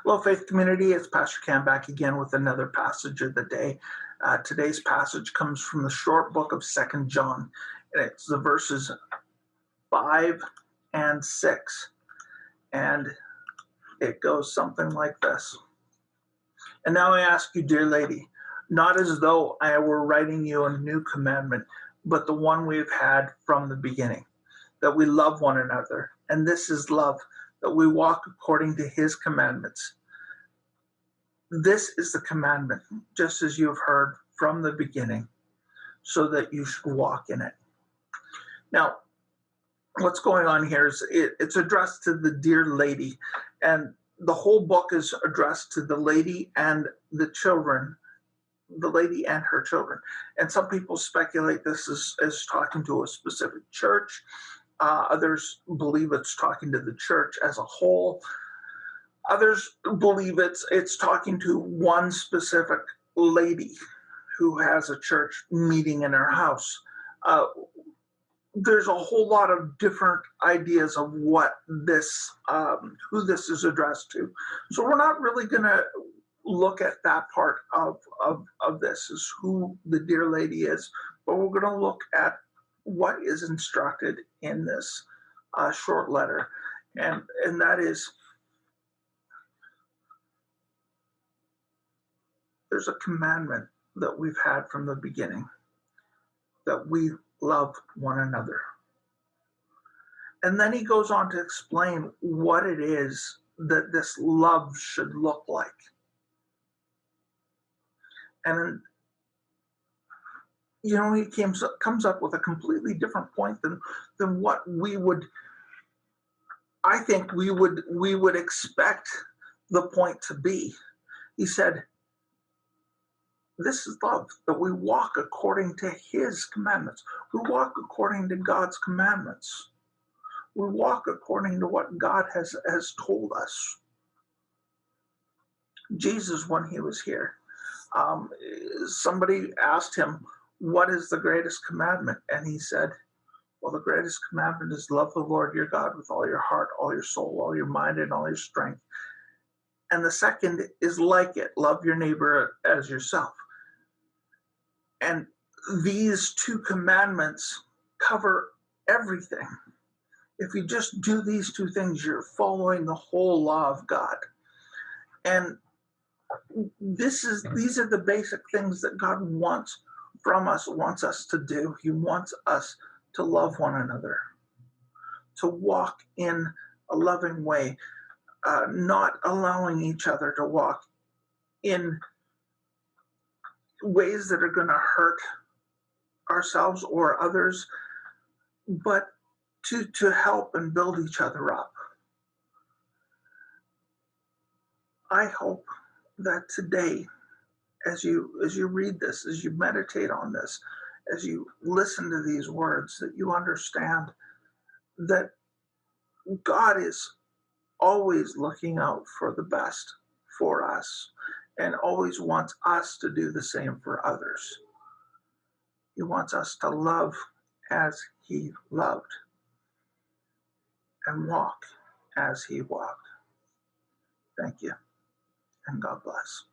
Hello, Faith Community. It's Pastor Cam back again with another passage of the day. Today's passage comes from the short book of 2 John, and it's the verses 5 and 6. And it goes something like this. And now I ask you, dear lady, not as though I were writing you a new commandment, but the one we've had from the beginning, that we love one another. And this is love, that we walk according to his commandments. This is the commandment, just as you have heard from the beginning, so that you should walk in it. Now, what's going on here is it's addressed to the dear lady, and the whole book is addressed to the lady and the children, the lady and her children. And some people speculate this is talking to a specific church. Others believe it's talking to the church as a whole. Others believe it's talking to one specific lady who has a church meeting in her house. There's a whole lot of different ideas of what this, who this is addressed to. So we're not really going to look at that part of this, is who the dear lady is, but we're going to look at what is instructed in this short letter, and that is, there's a commandment that we've had from the beginning, that we love one another. And then he goes on to explain what it is that this love should look like. And he comes up with a completely different point than what we would, I think we would expect the point to be. He said, this is love, that we walk according to his commandments. We walk according to God's commandments. We walk according to what God has told us. Jesus, when he was here, somebody asked him, what is the greatest commandment? And he said, well, the greatest commandment is love the Lord your God with all your heart, all your soul, all your mind, and all your strength. And the second is like it, love your neighbor as yourself. And these two commandments cover everything. If you just do these two things, you're following the whole law of God. And these are the basic things that God wants from us, wants us to do. He wants us to love one another, to walk in a loving way, not allowing each other to walk in ways that are going to hurt ourselves or others, but to help and build each other up. I hope that today, as you read this, as you meditate on this, as you listen to these words, that you understand that God is always looking out for the best for us and always wants us to do the same for others. He wants us to love as he loved and walk as he walked. Thank you, and God bless.